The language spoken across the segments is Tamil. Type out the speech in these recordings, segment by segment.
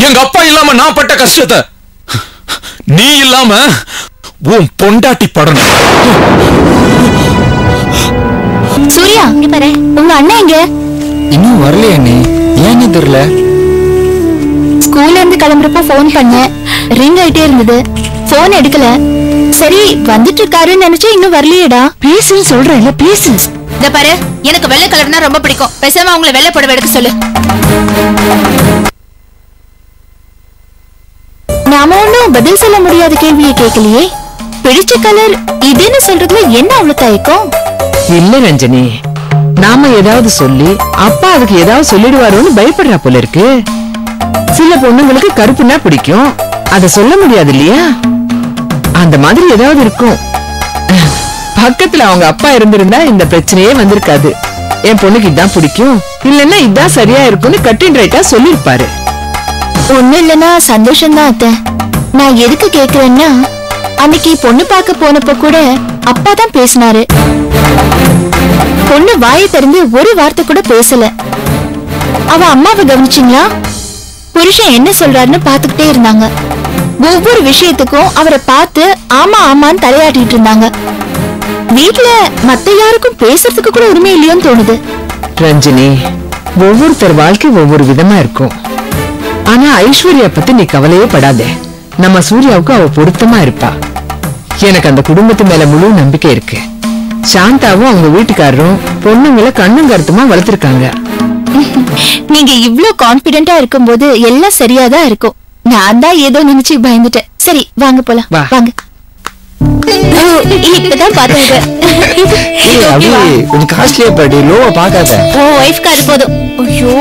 எங்க அப்பா இல்லாம நான் பட்ட கஷ்டத்தை நீ இல்லாம உன் பொண்டாட்டி படணும். சூர்யா, இங்க பாரு, உங்க அண்ணன் எங்க? இன்னும் வரலையா நீ? ஏன்னு தெரியல. ஸ்கூல்ல இருந்து கிளம்புறப்ப போன் பண்ண, ரிங் ஆயிட்டே இருந்தது, போன் எடுக்கல. சரி வந்துட்டு இருக்காருன்னு நினைச்சு இன்னும் வரலையேடா. பேசுன்னு சொல்றேன்ல, பேசு. இத பாரு, எனக்கு வெள்ளை கலர்னா ரொம்ப பிடிக்கும். பேசாம அவங்கள வெள்ளை புடவை எடுக்க சொல்லு. நாம ஒண்ணும் பதில் சொல்ல முடியாத கேள்வியை கேட்கலையே. பிடிச்ச கலர் இதுன்னு சொல்றதுல என்ன அவ்வளவு தயக்கம்? இல்ல ரஞ்சனி, நாம ஏதாவது சொல்லி அப்பா அதுக்கு ஏதாவது சொல்லிடுவாரோன்னு பயப்படுறா போல இருக்கு. சில பொண்ணுங்களுக்கு கருப்புனா பிடிக்கும், அத சொல்ல முடியாது இல்லையா? அந்த மாதிரி ஏதாவது இருக்கும். பக்கத்துல அவங்க அப்பா இருந்திருந்தா இந்த பிரச்சனையே வந்திருக்காது. என் பொண்ணுக்கு இதான் பிடிக்கும், இல்லன்னா இதான் சரியா இருக்கும்னு கட்டின் ரைட்டா சொல்லிருப்பாரு. ஒண்ணு இல்லன்னா சந்தோஷம்தான் அத்தை. நான் எதுக்கு கேக்குறேன்னா, அன்னைக்கு பொண்ணு பார்க்க போனப்ப கூட அப்பா தான் பேசினாரு. பொண்ணு வாயை திறந்து ஒரு வார்த்தை கூட பேசல. அவ அம்மாவை கவனிச்சிங்களா? புருஷன் என்ன சொல்றாருன்னு பாத்துக்கிட்டே இருந்தாங்க. ஒவ்வொரு விஷயத்துக்கும் அவரை பார்த்து ஆமா ஆமான்னு தலையாட்டிட்டு இருந்தாங்க. வீட்டுல மத்த யாருக்கும் பேசுறதுக்கு கூட உரிமை இல்லையோன்னு தோணுது. ரஞ்சினி, ஒவ்வொருத்தர் வாழ்க்கை ஒவ்வொரு விதமா இருக்கும். ஆனா ஐஸ்வர்யா பத்தி நீ கவலையே படாதே. நம்ம சூர்யாவுக்கு அவ பொருத்தமா இருப்பா. எனக்கு அந்த குடும்பத்து மேல முழு நம்பிக்கை இருக்கு. சாந்தாவும் அவங்க வீட்டுக்காரரும் பொண்ணுங்களை கண்ணும் கருத்துமா வளர்த்திருக்காங்க. நீங்க இவ்ளோ கான்பிடென்டா இருக்கும்போது எல்லாம் சரியாதான் இருக்கும். நான் தான் ஏதோ நினைச்சு பயந்துட்டேன். சரி வாங்க போலாம். வாங்க. இப்பதான் பாத்தீங்க. கொஞ்சம் காஸ்ட்லியா பாடி, லோவா பாக்காத. ஓ வைஃப்க்கு அது போதும். ஐயோ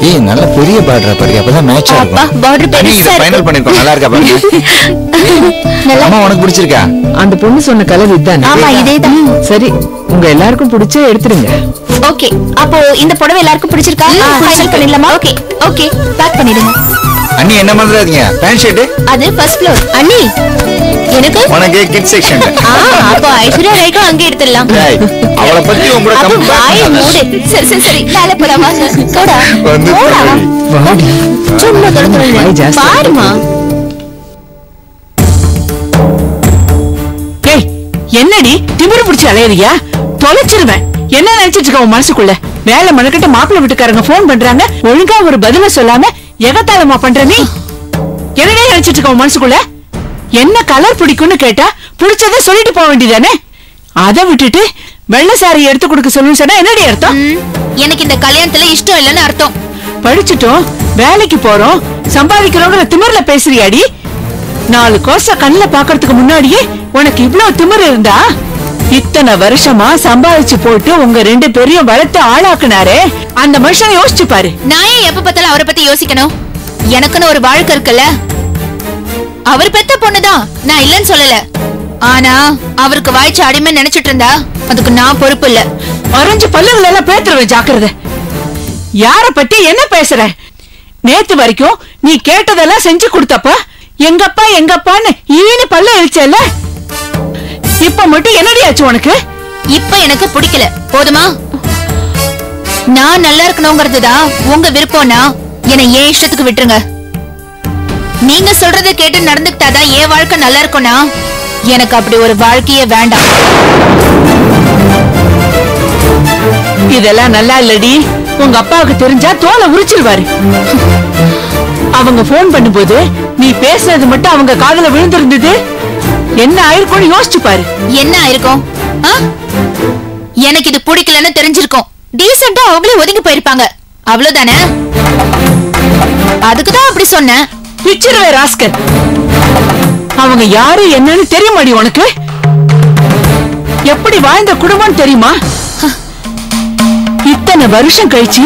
ஏய், நல்ல பெரிய பார்டரா பாரு, அப்பதான் மேட்சா இருக்கும். அப்பா பார்டர் பெருசா இருக்கு. ஃபைனல் பண்ணிருக்கோம், நல்லா இருக்கா பாருங்க. அம்மா உனக்கு பிடிச்சிருக்கா? அந்த பொண்ணு சொன்ன கலர் இதுதானே? ஆமா இதேதான். சரி, உங்க எல்லாருக்கும் பிடிச்சா எடுத்துருங்க. ஓகே, அப்போ இந்த புடவை எல்லாருக்கும் பிடிச்சிருக்கா? ஃபைனல் பண்ணிடலாமா? ஓகே ஓகே, பேக் பண்ணிடுங்க. அண்ணி என்ன பண்றாதீங்க, பேண்ட் ஷர்ட் அது ஃபர்ஸ்ட் ஃப்ளோர். அண்ணி எனக்கு உனக்கு கிட் செக்ஷன். அப்போ ஐஸ்வர்யா ரைக்கும் அங்கே எடுத்துடலாம். அவளை பத்தி உங்களோட மூடு. சரி சரி சரி, மேல போலாமா? போடா போடா. சும்மா தொடர்ந்து பாருமா. ஏய், என்னடி திமிரு பிடிச்சு அலையறியா? தொலைச்சிருவேன். என்ன நினைச்சிட்டு இருக்க உன் மனசுக்குள்ள? வேலை மனக்கிட்ட மாப்பிள்ளை வீட்டுக்காரங்க போன் பண்றாங்க, ஒழுங்கா ஒரு பதில சொல்லாம எகத்தாளமா பண்ற நீ? என்னடே நினைச்சிட்டு இருக்க உன் மனசுக்குள்ள? என்ன கலர் பிடிக்கும்னு கேட்டா பிடிச்சத சொல்லிட்டு போக வேண்டியதானே? அதை விட்டுட்டு வெள்ளை சாரி எடுத்து கொடுக்க சொல்லுன்னு சொன்னா என்னடி அர்த்தம்? எனக்கு இந்த கல்யாணத்துல இஷ்டம் இல்லைன்னு அர்த்தம். படிச்சுட்டோம், வேலைக்கு போறோம், சம்பாதிக்கிறோங்கிற திமிர்ல பேசுறியாடி? 4 கோர்ஸ கண்ணுல பாக்குறதுக்கு முன்னாடியே உனக்கு இவ்வளவு திமிர் இருந்தா? இத்தனை வருஷமா சம்பாதிச்சு போட்டு உங்க 2 பேரையும் வளர்த்து ஆளாக்குனாரே, அந்த மனுஷனை யோசிச்சு பாரு. நான் ஏன் எப்ப பார்த்தாலும் அவரை பத்தி யோசிக்கணும்? எனக்குன்னு ஒரு வாழ்க்கை இருக்குல்ல. அவர் பெத்த பொண்ணுதான், நான் இல்லன்னு சொல்லல. ஆனா அவருக்கு வாய்ச்ச அடிமை நினைச்சிட்டு இருந்தா அதுக்கு நான் பொறுப்பு இல்ல. orange பல்லுகள் எல்லாம் பேத்துருவேன், ஜாக்கிரதை. யார பத்தி என்ன பேசுற? நேத்து வரைக்கும் நீ கேட்டதெல்லாம் செஞ்சு கொடுத்தப்ப எங்கப்பான்னு ஈனு பல்ல இழிச்சல. இப்ப மட்டும் என்னடி ஆச்சு உனக்கு? இப்ப எனக்கு பிடிக்கல, போதுமா? நான் நல்லா இருக்கணும்ங்கிறதுதான் உங்க விருப்பம்னா என்னை ஏன் இஷ்டத்துக்கு விட்டுருங்க. நீங்க சொல்றத கேட்டு நடந்துக்கிட்டாதான் என் வாழ்க்கை நல்லா இருக்கும்னா எனக்கு அப்படி ஒரு வாழ்க்கையே வேண்டாம். இதெல்லாம் நல்லா இல்லடி. உங்க அப்பாவுக்கு தெரிஞ்சா தோலை உரிச்சிருவாரு. அவங்க போன் பண்ணும்போது நீ பேசுறது மட்டும் அவங்க காதுல விழுந்திருந்தது என்ன ஆயிருக்கும்னு யோசிச்சு பாரு. என்ன ஆயிருக்கும்? எனக்கு இது பிடிக்கலன்னு தெரிஞ்சிருக்கும். டீசெண்டா அவங்களே ஒதுங்கி போயிருப்பாங்க, அவ்வளவுதானே? அதுக்குதான் அப்படி சொன்னேன். பிச்சிருவே ராஸ்கல். அவங்க யாரு என்னன்னு தெரியுமாடி உனக்கு? எப்படி வாழ்ந்த குடும்பம் தெரியுமா? இத்தனை வருஷம் கழிச்சு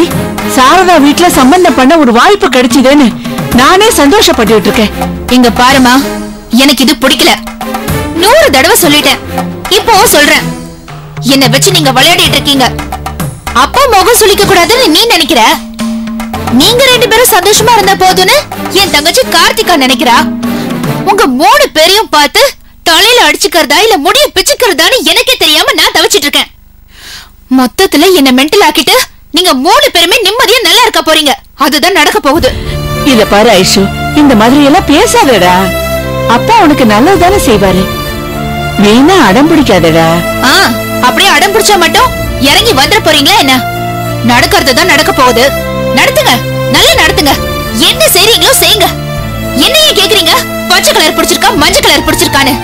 சாரதா வீட்டுல சம்பந்தம் பண்ண ஒரு வாய்ப்பு கிடைச்சதுன்னு நானே சந்தோஷப்பட்டு இருக்கேன். இங்க பாருமா, எனக்கு இது பிடிக்கல. 100 தடவை சொல்லிட்டேன், இப்போ சொல்றேன். என்ன வச்சு நீங்க விளையாடிட்டு இருக்கீங்க. அப்பா முகம் சொல்லிக்க கூடாதுன்னு நீ நினைக்கிற. நீங்க 2 பேரும் சந்தோஷமா இருந்தா போதும்னு என் தங்கச்சி கார்த்திகா நினைக்கிறா. உங்க 3 பேரையும் பார்த்து தலையில அடிச்சுக்கிறதா இல்ல முடிய பிச்சுக்கிறதான்னு எனக்கே தெரியாம நான் தவிச்சிட்டு இருக்கேன். மொத்தத்துல என்ன மென்டல் ஆக்கிட்டு நீங்க 3 பேருமே நிம்மதியா நல்லா இருக்க போறீங்க. அதுதான் நடக்க போகுது. இத பாரு ஐஷு, இந்த மாதிரி எல்லாம் பேசாதடா. அப்பா உனக்கு நல்லதுதானே செய்வாரு. வீணா அடம் பிடிக்காதடா. அப்படியே அடம் பிடிச்சா மட்டும் இறங்கி வந்துட போறீங்களா என்ன? நடக்கிறதுதான் நடக்க போகுது. நடத்துங்க, நல்லா நடத்துங்க. என்ன செய்றீங்களோ செய்யுங்க. என்ன ஏன் கேக்குறீங்க? பச்சை கலர் பிடிச்சிருக்கா மஞ்சள் கலர் பிடிச்சிருக்கான்னு?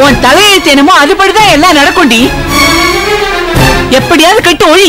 உன் தலையெழுத்து என்னமோ அதுபடிதான் எல்லாம் நடக்கும்டி. எப்படியாவது கட்டு ஒழி.